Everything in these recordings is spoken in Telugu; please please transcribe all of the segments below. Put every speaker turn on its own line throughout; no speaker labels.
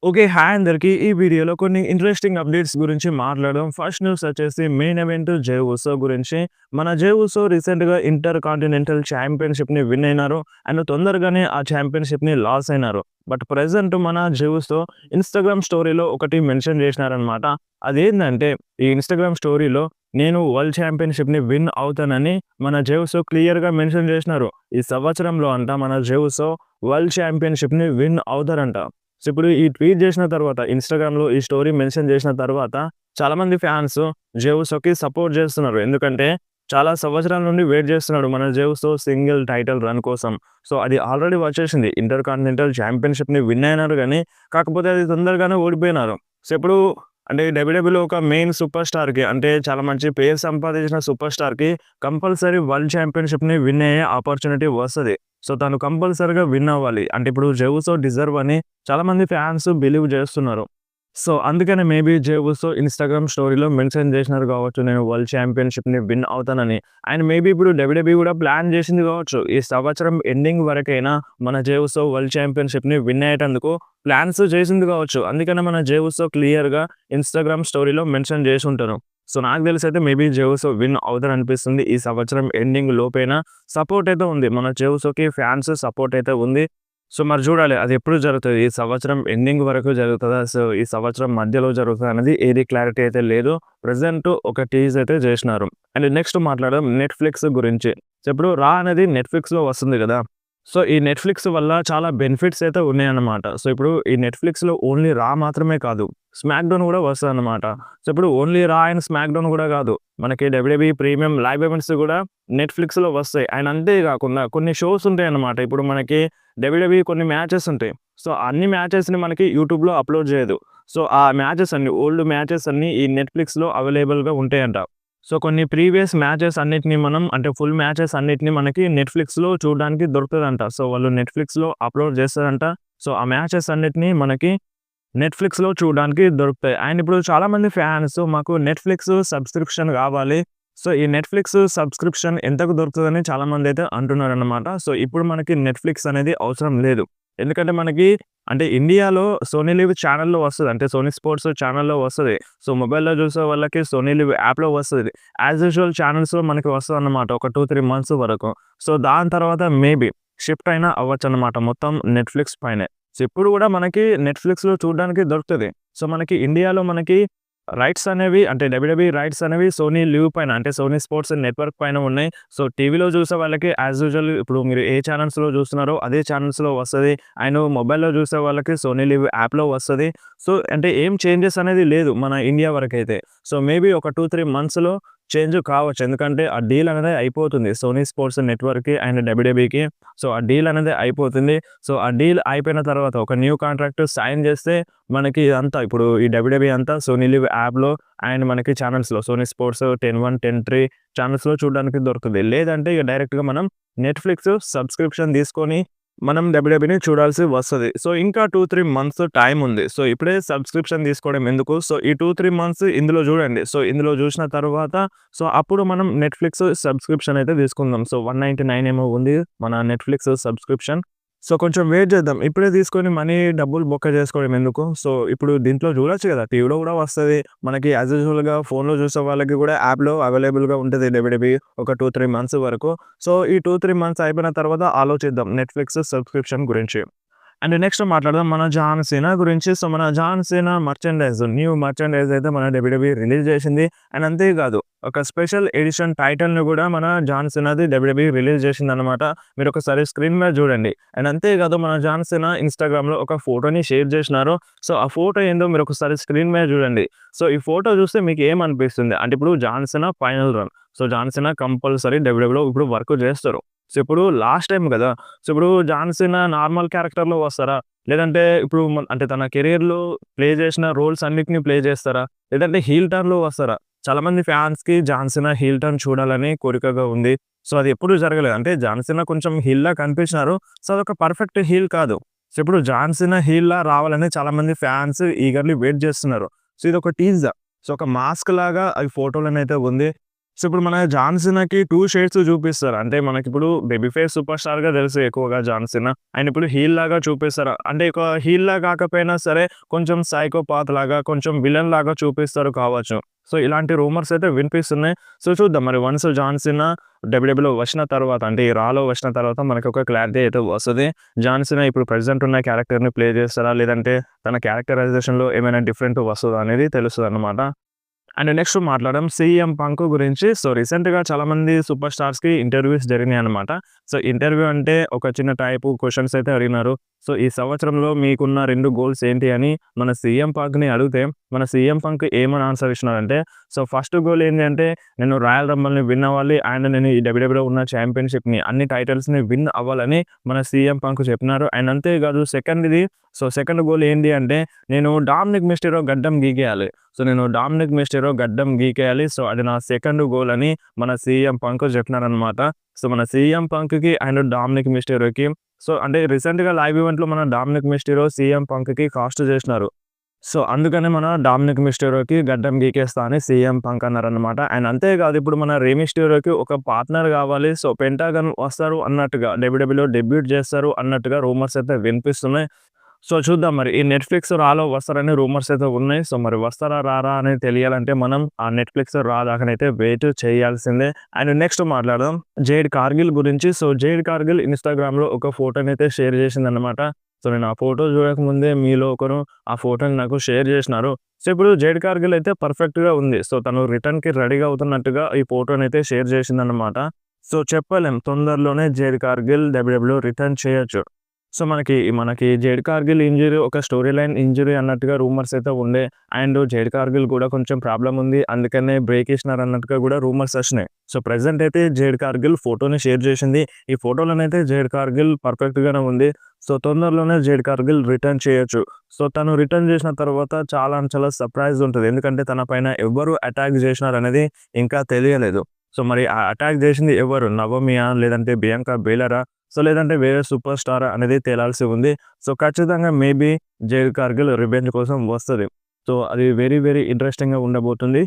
ఓకే. హాయ్ అందరికి. ఈ వీడియోలో కొన్ని ఇంట్రెస్టింగ్ అప్డేట్స్ గురించి మాట్లాడదాం. ఫస్ట్ న్యూస్ వచ్చేసి మెయిన్ ఈవెంట్ జై ఉసో గురించి. మన జై ఉసో రీసెంట్‌గా ఇంటర్ కాంటినెంటల్ ఛాంపియన్‌షిప్‌ని విన్ అయినారు. అండ్ తొందరగానే ఆ ఛాంపియన్‌షిప్‌ని లాస్ అయినారు. బట్ ప్రెజెంట్ మన జై ఉసో ఇన్‌స్టాగ్రామ్ స్టోరీలో ఒకటి మెన్షన్ చేసినారనమాట. అదేందంటే ఈ ఇన్‌స్టాగ్రామ్ స్టోరీలో నేను వరల్డ్ ఛాంపియన్‌షిప్‌ని విన్ అవుతానని మన జై ఉసో క్లియర్‌గా మెన్షన్ చేసినారు. ఈ సంవత్సరంలో మన జై ఉసో వరల్డ్ ఛాంపియన్‌షిప్‌ని విన్ అవుతారంట. సో, ఇప్పుడు ఈ ట్వీట్ చేసిన తర్వాత ఇన్‌స్టాగ్రామ్‌లో ఈ స్టోరీ మెన్షన్ చేసిన తర్వాత చాలామంది ఫ్యాన్స్ జేవుసోకి సపోర్ట్ చేస్తున్నారు. ఎందుకంటే చాలా సంవత్సరాల నుండి వెయిట్ చేస్తున్నాడు మన జేవుసో సింగిల్ టైటిల్ రన్ కోసం. సో, అది ఆల్రెడీ వచ్చేసింది. ఇంటర్ కాంటినెంటల్ ఛాంపియన్‌షిప్‌ని విన్ అయినారు గానీ, కాకపోతే అది తొందరగానే ఓడిపోయినారు. సో, ఇప్పుడు అంటే డబ్ల్యూడబ్ల్యూలో ఒక మెయిన్ సూపర్ స్టార్‌కి అంటే చాలా మంచి పేరు సంపాదించిన సూపర్ స్టార్‌కి కంపల్సరీ వరల్డ్ ఛాంపియన్‌షిప్‌ని విన్ అయ్యే ఆపర్చునిటీ వస్తది. సో, తను కంపల్సరీగా విన్ అవ్వాలి. అంటే ఇప్పుడు జేవుసో డిజర్వ్ అని చాలామంది ఫ్యాన్స్ బిలీవ్ చేస్తున్నారు. సో, అందుకనే మేబీ జే ఉసో ఇన్‌స్టాగ్రామ్ స్టోరీలో మెన్షన్ చేసినారు కావచ్చు. నేను వరల్డ్ ఛాంపియన్‌షిప్‌ని విన్ అవుతానని. అండ్ మేబీ ఇప్పుడు డబ్ల్యూడబ్ల్యూఈ కూడా ప్లాన్ చేసింది కావచ్చు. ఈ సంవత్సరం ఎండింగ్ వరకైనా మన జే ఉసో వరల్డ్ ఛాంపియన్‌షిప్‌ని విన్ అయ్యేటందుకు ప్లాన్స్ చేసింది కావచ్చు. అందుకనే మన జే ఉసో క్లియర్‌గా ఇన్‌స్టాగ్రామ్ స్టోరీలో మెన్షన్ చేసుంటారు. సో, నాకు తెలిసైతే మేబీ జే ఉసో విన్ అవుతారనిపిస్తుంది. ఈ సంవత్సరం ఎండింగ్ లోపైన సపోర్ట్ అయితే ఉంది. మన జే ఉసోకి ఫ్యాన్స్ సపోర్ట్ అయితే ఉంది. సో, మరి జూడాలి. అదెప్పుడు జరుగుతది? ఈ సంవత్సరం ఎండింగ్ వరకు జరుగుతదా? సో, ఈ సంవత్సరం మధ్యలో జరుగుతదా అనేది ఏది క్లారిటీ అయితే లేదు. ప్రెజెంట్ ఒక టీజ్ అయితే జేసినారు. అండ్ నెక్స్ట్ మాట్లాడదాం నెట్‌ఫ్లిక్స్ గురించి. సో, ఇప్పుడు 'రా' అనేది నెట్‌ఫ్లిక్స్‌లో వస్తుంది గదా! సో, ఈ నెట్‌ఫ్లిక్స్ వల్ల చాలా బెనిఫిట్స్ అయితే ఉన్నాయన్నమాట. సో, ఇప్పుడు ఈ నెట్‌ఫ్లిక్స్‌లో ఓన్లీ 'రా' మాత్రమే కాదు. స్మాక్ డౌన్ గూడా వస్తదన్నమాట. సో, ఇప్పుడు ఓన్లీ 'రా' అండ్ స్మాక్ డౌన్ గూడా గాదు. మనకి డబ్ల్యూడబ్ల్యూఈ ప్రీమియం లైవ్ ఈవెంట్స్ గూడా నెట్‌ఫ్లిక్స్‌లో వస్తాయి. అండ్ అంతే గాకుండా కొన్ని షోస్ ఉంటాయన్నమాట. ఇప్పుడు మనకి డబ్ల్యూడబ్ల్యూఈ కొన్ని మ్యాచెస్ ఉంటాయి. సో, అన్ని మ్యాచెస్‌ని మనకి యూట్యూబ్‌లో అప్‌లోడ్ జేయదు. సో, ఆ మ్యాచెస్ అన్నీ ఓల్డ్ మ్యాచెస్ అన్నీ ఈ నెట్‌ఫ్లిక్స్‌లో అవైలబుల్‌గా ఉంటాయంట. సో, కొన్ని ప్రీవియస్ మ్యాచెస్ అన్నిటిని మనం అంటే ఫుల్ మ్యాచెస్ అన్నిటిని మనకి నెట్‌ఫ్లిక్స్‌లో చూడడానికి దొరుకుతదంట. సో, వాళ్ళు నెట్‌ఫ్లిక్స్‌లో అప్‌లోడ్ చేస్తారంట. సో, ఆ మ్యాచెస్ అన్నిటిని మనకి నెట్‌ఫ్లిక్స్‌లో చూడడానికి దొరుకుతాయి. అండ్ ఇప్పుడు చాలామంది ఫ్యాన్స్ మాకు నెట్‌ఫ్లిక్స్ సబ్స్క్రిప్షన్ కావాలి. సో, ఈ నెట్‌ఫ్లిక్స్ సబ్స్క్రిప్షన్ ఎంతకు దొరుకుతదని చాలామందైతే అంటున్నారనమాట. సో, ఇప్పుడు మనకి నెట్‌ఫ్లిక్స్ అనేది అవసరం లేదు. ఎందుకంటే మనకి అంటే ఇండియాలో సోనీ లివ్ ఛానెల్‌లో వస్తది. అంటే సోనీ స్పోర్ట్స్ ఛానెల్‌లో వస్తది. సో, మొబైల్‌లో చూసే వాళ్ళకి సోనీ లివ్ యాప్‌లో వస్తది. యాజ్ యూజువల్ ఛానెల్స్‌లో మనకి వస్తదన్నమాట. ఒక 2, 3 మంత్స్ వరకు. సో, దాని తర్వాత మేబీ షిఫ్ట్ అయినా అవ్వచ్చన్నమాట మొత్తం నెట్‌ఫ్లిక్స్ పైనే. సో, ఇప్పుడు గూడా మనకి నెట్‌ఫ్లిక్స్‌లో చూడడానికి దొరుకుతది. సో, మనకి ఇండియాలో మనకి రైట్స్ అనేవి అంటే డబ్ల్యూడబ్ల్యూఈ రైట్స్ అనేవి సోనీ లివ్ పైన అంటే సోనీ స్పోర్ట్స్ నెట్‌వర్క్ పైన ఉన్నాయి. సో, టీవీలో చూసే వాళ్ళకి యాజ్ యూజువల్ ఇప్పుడు మీరు ఏ ఛానెల్స్‌లో చూస్తున్నారో అదే ఛానెల్స్‌లో వస్తది. అండ్ మొబైల్‌లో చూసే వాళ్ళకి సోనీ లివ్ యాప్‌లో వస్తది. సో, అంటే ఏం చేంజెస్ అనేది లేదు మన ఇండియా వరకైతే. సో, మేబీ ఒక 2, 3 మంత్స్‌లో చేంజ్ కావచ్చు. ఎందుకంటే ఆ డీల్ అనేది అయిపోతుంది. సోనీ స్పోర్ట్స్ నెట్‌వర్క్‌కి అండ్ డబ్ల్యూడబ్ల్యూఈకి. సో, ఆ డీల్ అనేది అయిపోతుంది. సో, ఆ డీల్ అయిపోయిన తర్వాత ఒక న్యూ కాంట్రాక్ట్ సైన్ చేస్తే మనకి ఇదంతా ఇప్పుడు ఈ డబ్ల్యూడబ్ల్యూఈ అంతా సోనీ లివ్ యాప్‌లో అండ్ మనకి ఛానెల్స్‌లో సోనీ స్పోర్ట్స్ 10-1, 10-3 ఛానెల్స్‌లో చూడడానికి దొరుకుతది. లేదంటే ఇక డైరెక్ట్‌గా మనం నెట్‌ఫ్లిక్స్ సబ్స్క్రిప్షన్ తీసుకొని మనం డబ్ల్యూడబ్ల్యూఈని చూడాల్సి వస్తది. సో, ఇంకా 2, 3 మంత్స్ టైమ్ ఉంది. సో, ఇప్పుడే సబ్స్క్రిప్షన్ తీసుకోవడం ఎందుకు? సో, ఈ 2, 3 మంత్స్ ఇందులో చూడండి. సో, ఇందులో చూసిన తర్వాత సో, అప్పుడు మనం నెట్‌ఫ్లిక్స్ సబ్స్క్రిప్షన్ అయితే తీసుకుందాం. సో, 199 ఏమో ఉంది మన నెట్‌ఫ్లిక్స్ సబ్స్క్రిప్షన్. సో, కొంచెం వెయిట్ చేద్దాం. ఇప్పుడే తీసుకొని మనీ డబ్బులు బొక్క చేసుకోవడం ఎందుకు? సో, ఇప్పుడు దీంట్లో చూడొచ్చు కదా! టీవీలో కూడా వస్తది. మనకి యాజ్ యూజువల్‌గా ఫోన్‌లో చూసే వాళ్ళకి కూడా యాప్‌లో అవైలబుల్‌గా ఉంటది డబ్ల్యూడబ్ల్యూఈ ఒక 2, 3 మంత్స్ వరకు. సో, ఈ 2, 3 మంత్స్ అయిపోయిన తర్వాత ఆలోచిద్దాం నెట్‌ఫ్లిక్స్ సబ్స్క్రిప్షన్ గురించి. అండ్ నెక్స్ట్ మాట్లాడదాం మన 'జాన్ సీనా' గురించి. సో, మన 'జాన్ సీనా' న్యూ మర్చండైజ్ అయితే మన డబ్ల్యూడబ్ల్యూఈ రిలీజ్ చేసింది. అండ్ అంతేకాదు ఒక స్పెషల్ ఎడిషన్ టైటిల్‌ని కూడా మన 'జాన్ సీనా'ది డబ్ల్యూడబ్ల్యూఈ రిలీజ్ చేసిందనమాట. మీరొకసారి స్క్రీన్ మీద చూడండి. అండ్ అంతేకాదు మన 'జాన్ సీనా' ఇన్‌స్టాగ్రామ్‌లో ఒక ఫోటోని షేర్ చేసినారు. సో, ఆ ఫోటో ఏందో మీరొకసారి స్క్రీన్ మీద చూడండి. సో, ఈ ఫోటో చూస్తే మీకు ఏమనిపిస్తుంది? అంటే ఇప్పుడు 'John Cena' final run. So, 'John Cena' compulsory డబ్ల్యూడబ్ల్యూఈలో ఇప్పుడు వర్క్ చేస్తారు. సో, ఇప్పుడు లాస్ట్ టైమ్ గదా! సో, ఇప్పుడు 'జాన్ సీనా' నార్మల్ క్యారెక్టర్‌లో వస్తారా? లేదంటే ఇప్పుడు అంటే తన కెరియర్‌లో ప్లే చేసిన రోల్స్ అన్నిటిని ప్లే చేస్తారా? లేదంటే హీల్ టర్న్‌లో వస్తారా? చాలామంది ఫ్యాన్స్‌కి 'జాన్ సీనా' హీల్ టర్న్ చూడాలని కోరికగా ఉంది. సో, అది ఎప్పుడు జరగలేదు. అంటే 'జాన్ సీనా' కొంచెం హీల్‌లా కనిపించినారు. సో, అదొక పర్ఫెక్ట్ హీల్ కాదు. సో, ఇప్పుడు 'జాన్ సీనా' హీల్‌లా రావాలని చాలామంది ఫ్యాన్స్ ఈగర్‌లీ వెయిట్ చేస్తున్నారు. సో, ఇదొక టీజర్. సో, ఒక మాస్క్ లాగా ఈ ఫోటోలోనైతే ఉంది. సో, ఇప్పుడు మన 'జాన్ సీనాకి' 2 షేడ్స్ చూపిస్తారు. అంటే మనకిప్పుడు బేబీ ఫేస్ సూపర్ స్టార్‌గా తెలుసు ఎక్కువగా 'జాన్ సీనా.' ఆయన ఇప్పుడు హీల్‌లాగా చూపిస్తారు. అంటే ఒక హీల్‌లా కాకపోయినా సరే కొంచెం సైకోపాత్ లాగా, కొంచెం విలన్ లాగా చూపిస్తారు కావచ్చు. సో, ఇలాంటి రూమర్స్ అయితే వినిపిస్తున్నాయి. సో, చూద్దాం మరి వన్స్ 'జాన్ సీనా' డబ్ల్యూడబ్ల్యూలో వచ్చిన తర్వాత అంటే ఈ 'రా'లో వచ్చిన తర్వాత మనకొక క్లారిటీ అయితే వస్తది. 'జాన్ సీనా' ఇప్పుడు ప్రెజెంట్ ఉన్న క్యారెక్టర్‌ని ప్లే చేస్తారా? లేదంటే తన క్యారెక్టరైజేషన్‌లో ఏమైనా డిఫరెంట్ వస్తదా అనేది తెలుస్తదనమాట. అండ్ నెక్స్ట్ మాట్లాడడం 'సీఎం పంక్' గురించి. సో, రీసెంట్‌గా చాలామంది సూపర్ స్టార్స్‌కి ఇంటర్వ్యూస్ జరిగినాయనమాట. సో, ఇంటర్వ్యూ అంటే ఒక చిన్న టైపు క్వెషన్స్ అయితే అడిగినారు. సో, ఈ సంవత్సరంలో మీకున్న 2 గోల్స్ ఏంటి అని మన 'సీఎం పంక్‌ని' అడిగితే, మన 'సీఎం పంక్' ఏమని ఆన్సర్ ఇచ్చినారంటే, సో, ఫస్ట్ గోల్ ఏంటి అంటే నేను 'రాయల్ రంబల్‌ని' విన్ అవ్వాలి. అండ్ నేను ఈ డబ్ల్యూడబ్ల్యూలో ఉన్న ఛాంపియన్‌షిప్‌ని అన్ని టైటిల్స్‌ని విన్ అవ్వాలని మన 'సీఎం పంక్' చెప్పినారు. అండ్ అంతేకాదు సెకండ్‌ది సెకండ్ గోల్ ఏంటి అంటే నేను 'డామినిక్ మిస్టెరో' గడ్డం గీకేయాలి. సో, నేను 'డామినిక్ మిస్టెరో' గడ్డం గీకేయాలి. సో, అది నా సెకండ్ గోల్ అని మన 'సీఎం పంక్' చెప్పినారనమాట. సో, మన 'సీఎం పంక్‌కి' అండ్ 'డామినిక్ మిస్టెరోకి' అంటే రీసెంట్‌గా లైవ్ ఈవెంట్‌లో మన 'డామినిక్ మిస్టెరో' 'సీఎం పంక్‌కి' కాస్ట్ చేసినారు. సో, అందుకనే మన 'డామినిక్ మిస్టెరోకి' గడ్డం గీకేస్తా అని 'సీఎం పంక్' అన్నారనమాట. అండ్ అంతేకాదు ఇప్పుడు మన 'రే మిస్టెరోకి' ఒక పార్ట్నర్ కావాలి. సో, 'పెంటాగన్' వస్తారు అన్నట్టుగా డబ్ల్యూడబ్ల్యూలో డెబ్యూట్ చేస్తారు అన్నట్టుగా రూమర్స్ అయితే వినిపిస్తున్నాయి. సో, చూద్దాం మరి. ఈ నెట్‌ఫ్లిక్స్ రాలో వస్తారని రూమర్స్ అయితే ఉన్నాయి. సో, మరి వస్తారా? రారా? అనేది తెలియాలంటే మనం ఆ నెట్‌ఫ్లిక్స్ రా దాకానైతే వెయిట్ చేయాల్సిందే. అండ్ నెక్స్ట్ మాట్లాడదాం జేడ్ కార్గిల్ గురించి. సో, జేడ్ కార్గిల్ ఇన్‌స్టాగ్రామ్‌లో ఒక ఫోటోనైతే షేర్ చేసిందనమాట. సో, నేను ఆ ఫోటో చూడకముందే మీలో ఒకరు ఆ ఫోటోని నాకు షేర్ చేసినారు. సో, ఇప్పుడు జేడ్ కార్గిల్ అయితే పర్ఫెక్ట్‌గా ఉంది. సో, తను రిటర్న్‌కి రెడీగా అవుతున్నట్టుగా ఈ ఫోటోనైతే షేర్ చేసిందనమాట. సో, చెప్పలేం తొందరలోనే జేడ్ కార్గిల్ డబ్ల్యూడబ్ల్యూలో రిటర్న్ చేయొచ్చు. సో, మనకి జేడ్ కార్గిల్ ఇంజ్యూరీ ఒక స్టోరీ లైన్ ఇంజ్యూరీ అన్నట్టుగా రూమర్స్ అయితే ఉండే. అండ్ జేడ్ కార్గిల్ కూడా కొంచెం ప్రాబ్లమ్ ఉంది. అందుకనే బ్రేక్ ఇచ్చినారు అన్నట్టుగా కూడా రూమర్స్ వచ్చినాయి. సో, ప్రెజెంట్ అయితే జేడ్ కార్గిల్ ఫోటోని షేర్ చేసింది. ఈ ఫోటోలోనైతే జేడ్ కార్గిల్ పర్ఫెక్ట్‌గానే ఉంది. సో, తొందరలోనే జేడ్ కార్గిల్ రిటర్న్ చేయొచ్చు. సో, తను రిటర్న్ చేసిన తర్వాత చాలా సర్ప్రైజ్ ఉంటది. ఎందుకంటే తన పైన ఎవ్వరు అటాక్ చేసినారనేది ఇంకా తెలియలేదు. సో, మరి ఆ అటాక్ చేసింది ఎవరు? నవోమియా? లేదంటే బియాంకా బెయిలరా? సో, లేదంటే వేరే సూపర్ స్టారా? అనేది తేలాల్సి ఉంది. సో, ఖచ్చితంగా మేబీ జేడ్ కార్గిల్ రివెంజ్ కోసం వస్తది. సో, అది వెరీ ఇంట్రెస్టింగ్‌గా ఉండబోతుంది.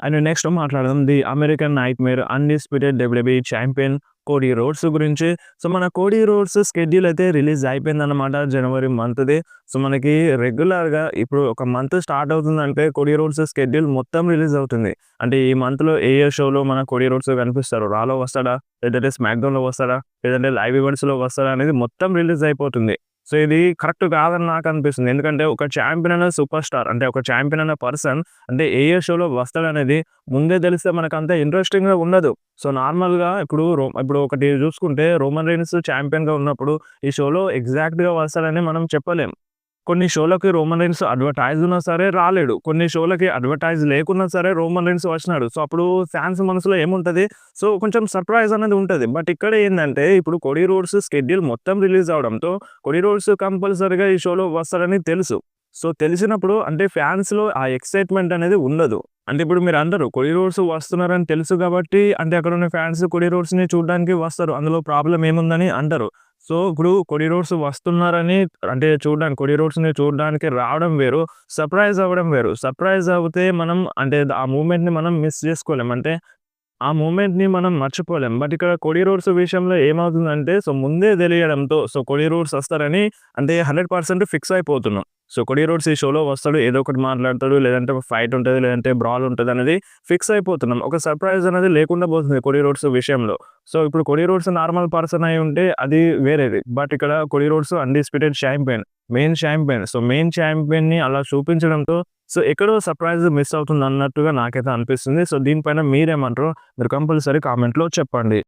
అండ్ నెక్స్ట్ మాట్లాడదాం the American nightmare undisputed WWE champion Cody roads గురించి. సో, మన కోడీ రోడ్స్ స్కెడ్యూల్ అయితే రిలీజ్ అయిపోయిందనమాట జనవరి మంత్‌ది. సో, మనకి రెగ్యులర్‌గా ఇప్పుడు ఒక మంత్ స్టార్ట్ అవుతుందంటే కోడీ రోడ్స్ స్కెడ్యూల్ మొత్తం రిలీజ్ అవుతుంది. అంటే ఈ మంత్‌లో ఏ షోలో మన కోడీ రోడ్స్ కనిపిస్తారు? రాలో వస్తాడా? లేదంటే స్మాక్‌డౌన్‌లో వస్తాడా? లేదంటే లైవ్ ఈవెంట్స్‌లో వస్తాడా? అనేది మొత్తం రిలీజ్ అయిపోతుంది. సో, ఇది కరెక్ట్ కాదని నాకనిపిస్తుంది. ఎందుకంటే ఒక ఛాంపియన్ అనే సూపర్ స్టార్ అంటే ఒక ఛాంపియన్ అనే పర్సన్ అంటే ఏ షోలో వస్తాడనేది ముందే తెలిస్తే మనకంత ఇంట్రెస్టింగ్‌గా ఉండదు. సో, నార్మల్‌గా ఇప్పుడు ఒకటి చూసుకుంటే 'రోమన్ రైన్స్' ఛాంపియన్‌గా ఉన్నప్పుడు ఈ షోలో ఎగ్జాక్ట్‌గా వస్తాడని మనం చెప్పలేం. కొన్ని షోలకి 'రోమన్ రైన్స్' అడ్వర్టైజ్ ఉన్నా సరే రాలేడు. కొన్ని షోలకి అడ్వర్టైజ్ లేకున్నా సరే 'రోమన్ రైన్స్' వచ్చినాడు. సో, అప్పుడు ఫాన్స్ మనసులో ఏముంటది? సో, కొంచెం సర్ప్రైజ్ అనేది ఉంటది. బట్ ఇక్కడ ఏందంటే ఇప్పుడు 'కోడీ రోడ్స్' స్కెడ్యూల్ మొత్తం రిలీజ్ అవ్వడంతో 'కోడీ రోడ్స్' కంపల్సరీగా ఈ షోలో వస్తాడని తెలుసు. సో, తెలిసినప్పుడు అంటే ఫాన్స్‌లో ఆ ఎక్సైట్‌మెంట్ అనేది ఉండదు. అంటే ఇప్పుడు మీరందరూ 'కోడీ రోడ్స్' వస్తున్నారని తెలుసు కాబట్టి అంటే అక్కడున్న ఫాన్స్ 'కోడీ రోడ్స్‌ని' చూడ్డానికి వస్తారు. అందులో ప్రాబ్లమ్ ఏముందని అంటరు. సో, ఇప్పుడు 'కోడీ రోడ్స్' వస్తున్నారని అంటే చూడ్డానికి 'కోడీ రోడ్స్‌ని' చూడ్డానికి రావడం వేరు. సర్ప్రైజ్ అవ్వడం వేరు. సర్ప్రైజ్ అవుతే మనం అంటే ఆ మూవ్‌మెంట్‌ని మనం మిస్ చేసుకోలేం. అంటే ఆ మూమెంట్‌ని మనం మర్చిపోలేం. బట్ ఇక్కడ 'కోడీ రోడ్స్' విషయంలో ఏమవుతుందంటే ముందే తెలియడంతో 'కోడీ రోడ్స్' వస్తారని అంటే 100% ఫిక్స్ అయిపోతున్నాం. 'కోడీ రోడ్స్' ఈ షోలో వస్తాడు. ఏదో ఒకటి మాట్లాడతాడు. లేదంటే ఒక ఫైట్ ఉంటది. లేదంటే బ్రాల్ ఉంటదనేది ఫిక్స్ అయిపోతున్నాం. ఒక సర్ప్రైజ్ అనేది లేకుండా పోతుంది 'కోడీ రోడ్స్' విషయంలో. ఇప్పుడు 'కోడీ రోడ్స్' నార్మల్ పర్సన్ అయి ఉంటే అది వేరేది. బట్ ఇక్కడ 'Cody Rhodes' undisputed champion. Main champion. Main ఛాంపియన్‌ని అలా చూపించడంతో ఎక్కడో సర్ప్రైజ్ మిస్ అవుతుందన్నట్టుగా నాకైతే అనిపిస్తుంది. దీనిపైన మీరేమంటారో మీరు కంపల్సరీ కామెంట్‌లో చెప్పండి.